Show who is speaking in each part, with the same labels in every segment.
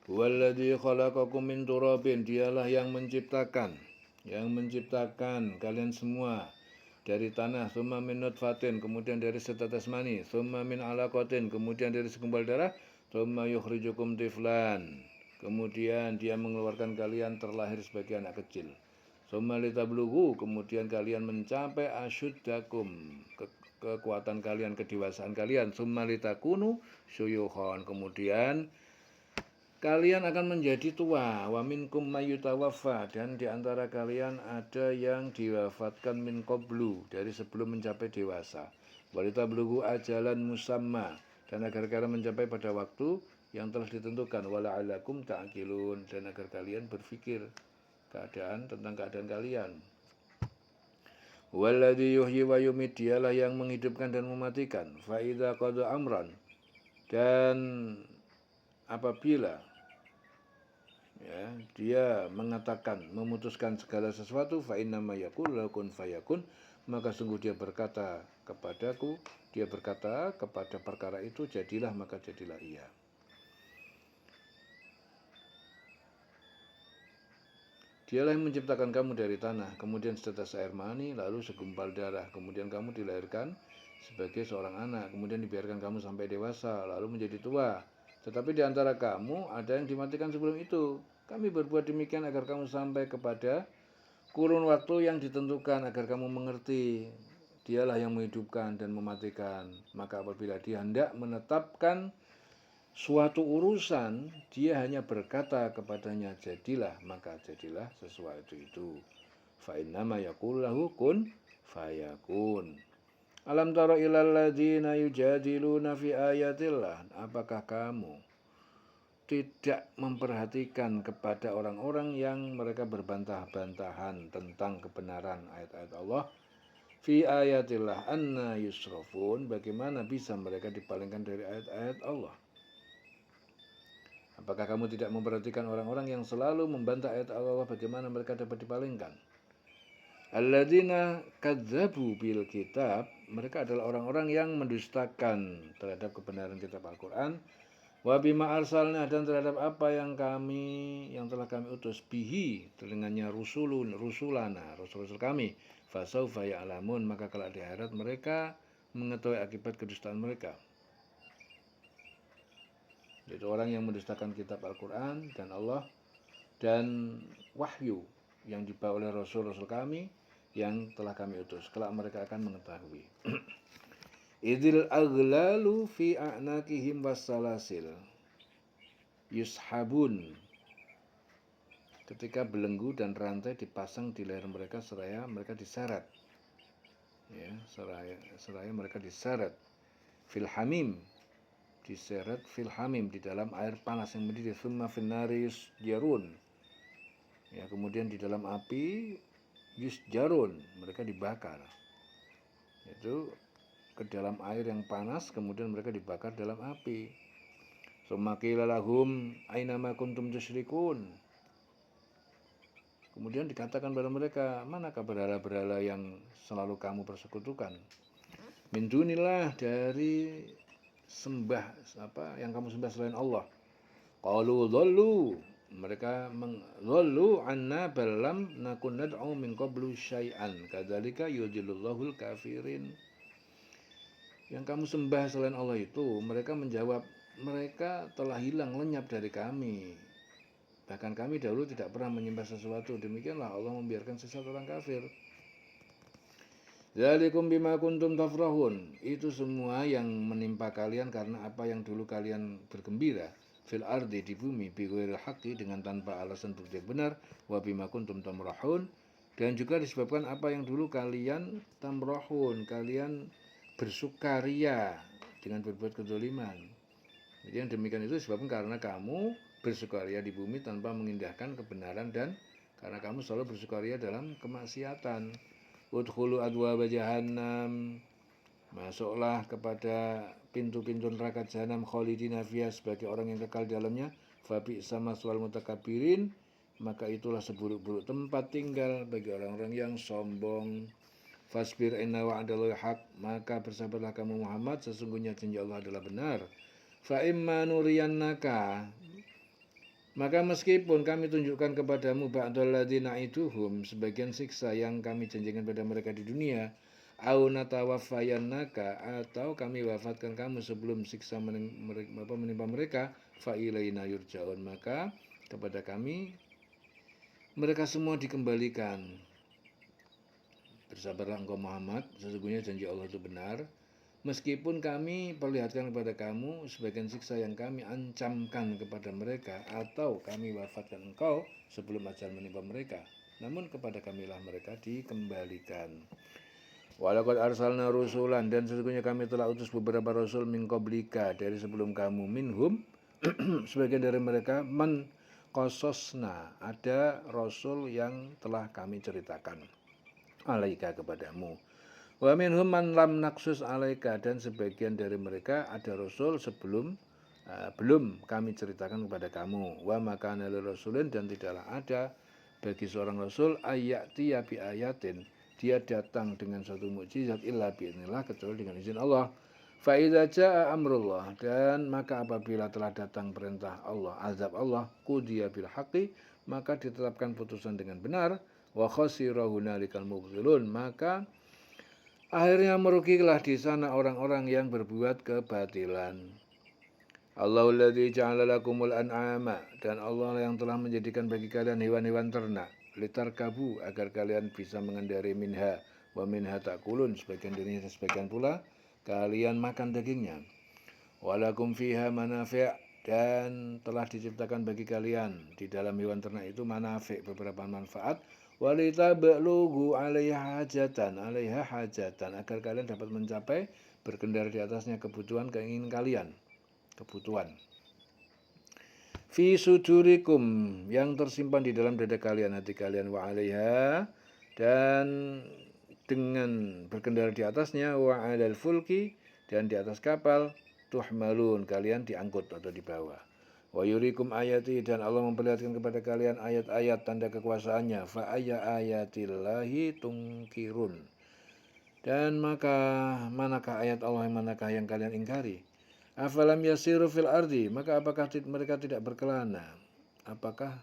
Speaker 1: Huwallazi khalaqakum min turabin, dialah yang menciptakan kalian semua dari tanah, summa min nutfatin, kemudian dari setetes mani, summa min alaqatin, kemudian dari segumpal darah, summa yukhrijukum tiflan, kemudian dia mengeluarkan kalian terlahir sebagai anak kecil. Summa litablughu, kemudian kalian mencapai asyuddakum, kekuatan kalian, kedewasaan kalian. Summa litakunu syuyukhan, kemudian kalian akan menjadi tua. Wa minkum mayyutawaffa, dan di antara kalian ada yang diwafatkan min qablu, dari sebelum mencapai dewasa. Walitablugu ajalan musamma, dan agar kalian mencapai pada waktu yang telah ditentukan. Wala'alakum ta'qilun, dan agar kalian berpikir tentang keadaan kalian. Walladzi yuhyi wa yumit, dialah yang menghidupkan dan mematikan. Fa idza qada amran, dan apabila dia mengatakan, memutuskan segala sesuatu, fa innama yaqul kun fayakun, maka sungguh dia berkata kepadaku, dia berkata kepada perkara itu, jadilah, maka jadilah ia. Dialah yang menciptakan kamu dari tanah, kemudian setetes air mani, lalu segumpal darah, kemudian kamu dilahirkan sebagai seorang anak, kemudian dibiarkan kamu sampai dewasa, lalu menjadi tua. Tetapi di antara kamu ada yang dimatikan sebelum itu. Kami berbuat demikian agar kamu sampai kepada kurun waktu yang ditentukan, agar kamu mengerti. Dialah yang menghidupkan dan mematikan. Maka apabila dia hendak menetapkan suatu urusan, dia hanya berkata kepadanya, jadilah, maka jadilah sesuatu itu. Fa innama yaqulu lahu kun fayakun. Alam tara ilal ladzina yujadiluna fi ayatillah, apakah kamu tidak memperhatikan kepada orang-orang yang mereka berbantah-bantahan tentang kebenaran ayat-ayat Allah? Fi ayatillah anna yusrafun, bagaimana bisa mereka dipalingkan dari ayat-ayat Allah? Apakah kamu tidak memperhatikan orang-orang yang selalu membantah ayat Allah, bagaimana mereka dapat dipalingkan? Alladzina kadzabu bil kitab, mereka adalah orang-orang yang mendustakan terhadap kebenaran kitab Al-Qur'an. Wa bima arsalna, dan terhadap apa yang telah kami utus, bihi, dengannya rusulana, rasul-rasul kami. Fasaufa ya'lamun, maka kelak di akhirat mereka mengetahui akibat kedustaan mereka. Yaitu orang yang mendustakan kitab Al-Quran dan Allah dan wahyu yang dibawa oleh rasul-rasul kami yang telah kami utus. Kelak mereka akan mengetahui. Idil aghlalu fi a'naqihim wassalasil yushabun, ketika belenggu dan rantai dipasang di leher mereka seraya mereka diseret. Seraya mereka diseret. Fil hamim, diseret fil hamim, di dalam air panas yang mendidih. Thumma fin nari yusjarun, kemudian di dalam api yusjarun, mereka dibakar. Itu ke dalam air yang panas, kemudian mereka dibakar dalam api. Tsumma qila lahum aina ma kuntum tusyrikun, kemudian dikatakan pada mereka, manakah berhala-berhala yang selalu kamu persekutukan? Min dunillah, dari yang kamu sembah selain Allah. Qalu dhallu, mereka dhallu anna balam nakun nad'u min qablu syai'an kadzalika yudhillullahul kafirin. Yang kamu sembah selain Allah itu, mereka menjawab, mereka telah hilang lenyap dari kami. Bahkan kami dahulu tidak pernah menyembah sesuatu. Demikianlah Allah membiarkan sesat orang kafir. Dzalikum bima kuntum tafrahun, itu semua yang menimpa kalian karena apa yang dulu kalian bergembira. Fil ardi, di bumi, bi ghairil haqqi, dengan tanpa alasan bukti benar. Wa bima kuntum tamrahun, dan juga disebabkan apa yang dulu kalian tamrahun, kalian bersukaria dengan berbuat kezaliman. Jadi yang demikian itu disebabkan karena kamu bersukaria di bumi tanpa mengindahkan kebenaran, dan karena kamu selalu bersukaria dalam kemaksiatan. Udkhulu adwaba jahannam, masuklah kepada pintu-pintu neraka jahanam, khalidina fiha, sebagai orang yang kekal di dalamnya. Fa bi'sa maswal mutakabbirin, maka itulah seburuk-buruk tempat tinggal bagi orang-orang yang sombong. Fasbir inna wa'dallahi haq, maka bersabarlah kamu Muhammad, sesungguhnya janji Allah adalah benar. Fa imma nuriyannaka, Maka meskipun kami tunjukkan kepadamu ba'dal ladzina iduhum, sebagian siksa yang kami janjikan pada mereka di dunia, au natawaffayannaka, atau kami wafatkan kamu sebelum siksa menimpa mereka, fa ilaina yurja'un, maka kepada kami mereka semua dikembalikan. Bersabarlah engkau Muhammad, sesungguhnya janji Allah itu benar. Meskipun kami perlihatkan kepada kamu sebagian siksa yang kami ancamkan kepada mereka, atau kami wafatkan engkau sebelum ajal menimpa mereka, namun kepada kamilah mereka dikembalikan. Walaqad arsalna rusulan, dan sesungguhnya kami telah utus beberapa rasul min qablika, dari sebelum kamu, minhum sebagian dari mereka, man qasasna, ada rasul yang telah kami ceritakan alaika kepadamu. Wa minhum man lam naksus alaika, dan sebagian dari mereka ada rasul belum kami ceritakan kepada kamu. Wa makana lil rasulin, dan tidaklah ada bagi seorang rasul ayati bi ayatin, dia datang dengan satu mukjizat illa bi'idznillah, kecuali dengan izin Allah. Fa idza jaa amrullah, dan maka apabila telah datang perintah Allah, azab Allah, qudiya bil haqqi, maka ditetapkan putusan dengan benar. Wa khasira hunalikal mubtilun, maka akhirnya merugilah di sana orang-orang yang berbuat kebatilan. Allahul ladzi ja'ala lakumul an'ama, dan Allah yang telah menjadikan bagi kalian hewan-hewan ternak, litarkabu, agar kalian bisa mengendari minha, wa minha ta'kulun, sebagian darinya sebagian pula kalian makan dagingnya. Walakum fiha manafi', dan telah diciptakan bagi kalian di dalam hewan ternak itu manafi', beberapa manfaat. Walitablugu 'alaiha hajatan, agar kalian dapat mencapai berkendara di atasnya kebutuhan keinginan kalian, kebutuhan. Fi sudurikum, yang tersimpan di dalam dada kalian, hati kalian, wa 'alaiha, dan dengan berkendara di atasnya, wa 'alal fulki, dan di atas kapal, tuhmalun, kalian diangkut atau dibawa. Wa yurikum ayati, dan Allah memperlihatkan kepada kalian ayat-ayat tanda kekuasaannya. Fa ayya ayatillahi tungkirun, dan maka manakah ayat Allah, yang manakah yang kalian ingkari? Afalam yasiru fil ardi, maka apakah mereka tidak berkelana? Apakah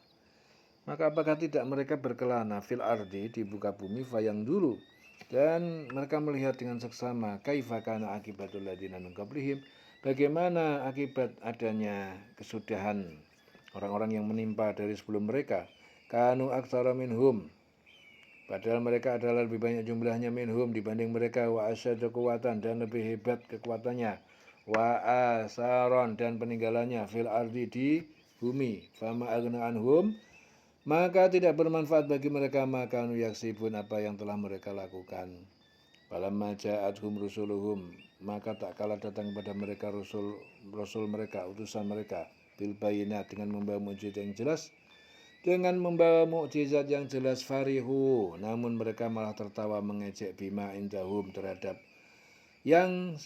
Speaker 1: tidak mereka berkelana fil ardi, di muka bumi, fayang dulu, dan mereka melihat dengan seksama, kaifa kana akibatul ladzina min qablihim, bagaimana akibat adanya kesudahan orang-orang yang menimpa dari sebelum mereka. Kanu aktsara minhum, padahal mereka adalah lebih banyak jumlahnya, minhum, dibanding mereka, wa asyaddu quwwatan, dan lebih hebat kekuatannya, wa asaron, dan peninggalannya, fil ardi, di bumi. Fama aghna anhum, maka tidak bermanfaat bagi mereka makanu yaksibun, apa yang telah mereka lakukan. Falamma ja'atuhum rusuluhum, maka tak kalah datang kepada mereka rasul mereka, utusan mereka, bil bayinat, dengan membawa mukjizat yang jelas, farihu, namun mereka malah tertawa mengejek, bima indahum, terhadap yang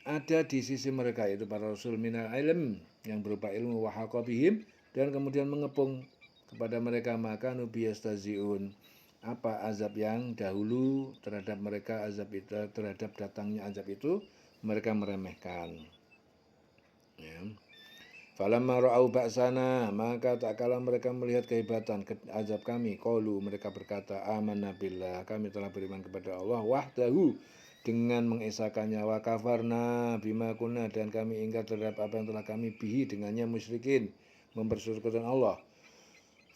Speaker 1: ada di sisi mereka, itu para rasul, minal ilm, yang berupa ilmu, wa haqabihim, dan kemudian mengepung kepada mereka maka nubiyastaziun, apa azab yang dahulu terhadap mereka, azab itu, terhadap datangnya azab itu mereka meremehkan. Ya. Falamma ra'au ba'sana, maka tak kala mereka melihat kehebatan azab kami, qalu, mereka berkata, amanna billah, kami telah beriman kepada Allah wahdahu, dengan mengesakannya, wa kafarna bima kunna, dan kami ingkar terhadap apa yang telah kami bihi, dengannya musyrikin, mempersekutukan Allah.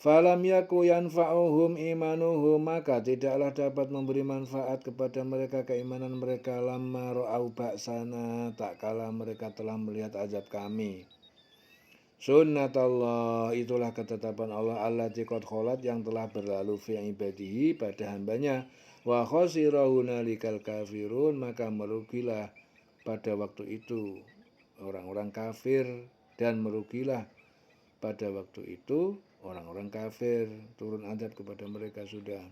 Speaker 1: Falam yaku yanfa'uhum imanuhum, maka tidaklah dapat memberi manfaat kepada mereka keimanan mereka, lamma ra'au ba'sana, tak kala mereka telah melihat azab kami. Sunnatullah, itulah ketetapan Allah, allati qad kholat, yang telah berlalu, fi ibadihi, pada hambanya. Wa khasira hunalikal kafirun, maka merugilah pada waktu itu orang-orang kafir, dan merugilah pada waktu itu orang-orang kafir, turun azab kepada mereka sudah.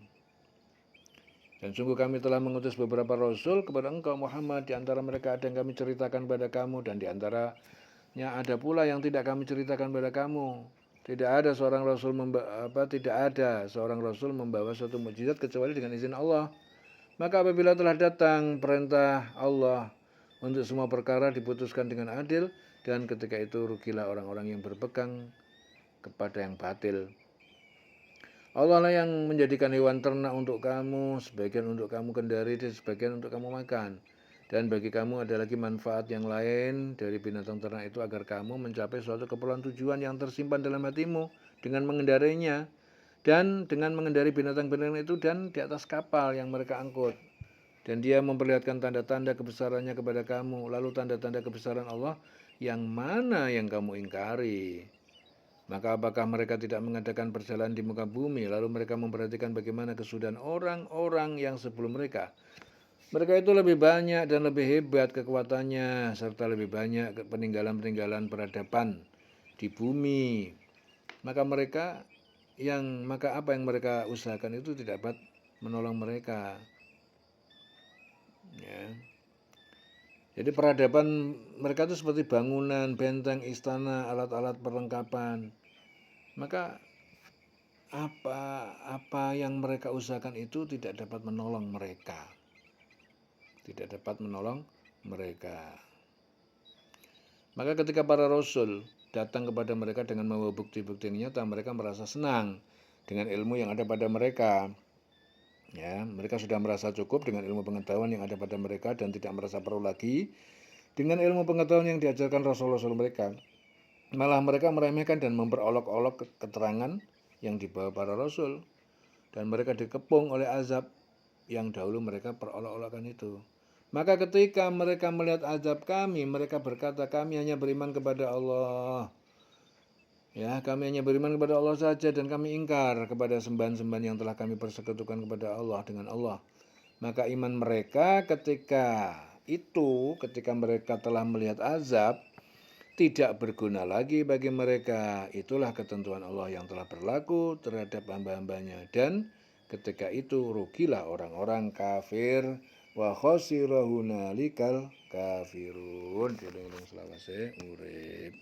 Speaker 1: Dan sungguh kami telah mengutus beberapa rasul kepada engkau Muhammad, di antara mereka ada yang kami ceritakan pada kamu, dan di antaranya ada pula yang tidak kami ceritakan pada kamu. Tidak ada seorang rasul membawa suatu mukjizat kecuali dengan izin Allah. Maka apabila telah datang perintah Allah untuk semua perkara diputuskan dengan adil, dan ketika itu rugilah orang-orang yang berpegang kepada yang batil. Allah lah yang menjadikan hewan ternak untuk kamu, sebagian untuk kamu kendari dan sebagian untuk kamu makan. Dan bagi kamu ada lagi manfaat yang lain dari binatang ternak itu agar kamu mencapai suatu keperluan tujuan yang tersimpan dalam hatimu dengan mengendarinya. Dan dengan mengendari binatang-binatang itu dan di atas kapal yang mereka angkut. Dan dia memperlihatkan tanda-tanda kebesarannya kepada kamu. Lalu tanda-tanda kebesaran Allah yang mana yang kamu ingkari? Maka apakah mereka tidak mengadakan perjalanan di muka bumi, lalu mereka memperhatikan bagaimana kesudahan orang-orang yang sebelum mereka? Mereka itu lebih banyak dan lebih hebat kekuatannya, serta lebih banyak peninggalan-peninggalan peradaban di bumi. Maka apa yang mereka usahakan itu tidak dapat menolong mereka. Ya. Jadi peradaban mereka itu seperti bangunan, benteng, istana, alat-alat perlengkapan. Maka apa yang mereka usahakan itu tidak dapat menolong mereka. Tidak dapat menolong mereka. Maka ketika para rasul datang kepada mereka dengan membawa bukti-bukti yang nyata, mereka merasa senang dengan ilmu yang ada pada mereka. Ya, mereka sudah merasa cukup dengan ilmu pengetahuan yang ada pada mereka dan tidak merasa perlu lagi dengan ilmu pengetahuan yang diajarkan rasul-rasul mereka. Malah mereka meremehkan dan memperolok-olok keterangan yang dibawa para rasul. Dan mereka dikepung oleh azab yang dahulu mereka perolok-olokkan itu. Maka ketika mereka melihat azab kami, mereka berkata, kami hanya beriman kepada Allah. Ya, kami hanya beriman kepada Allah saja dan kami ingkar kepada sembahan-sembahan yang telah kami persekutukan kepada Allah dengan Allah. Maka iman mereka ketika mereka telah melihat azab, tidak berguna lagi bagi mereka. Itulah ketentuan Allah yang telah berlaku terhadap hamba-hambanya. Dan ketika itu rugilah orang-orang kafir. Wa khosira hunalikal kafirun. Dulung selawase urip.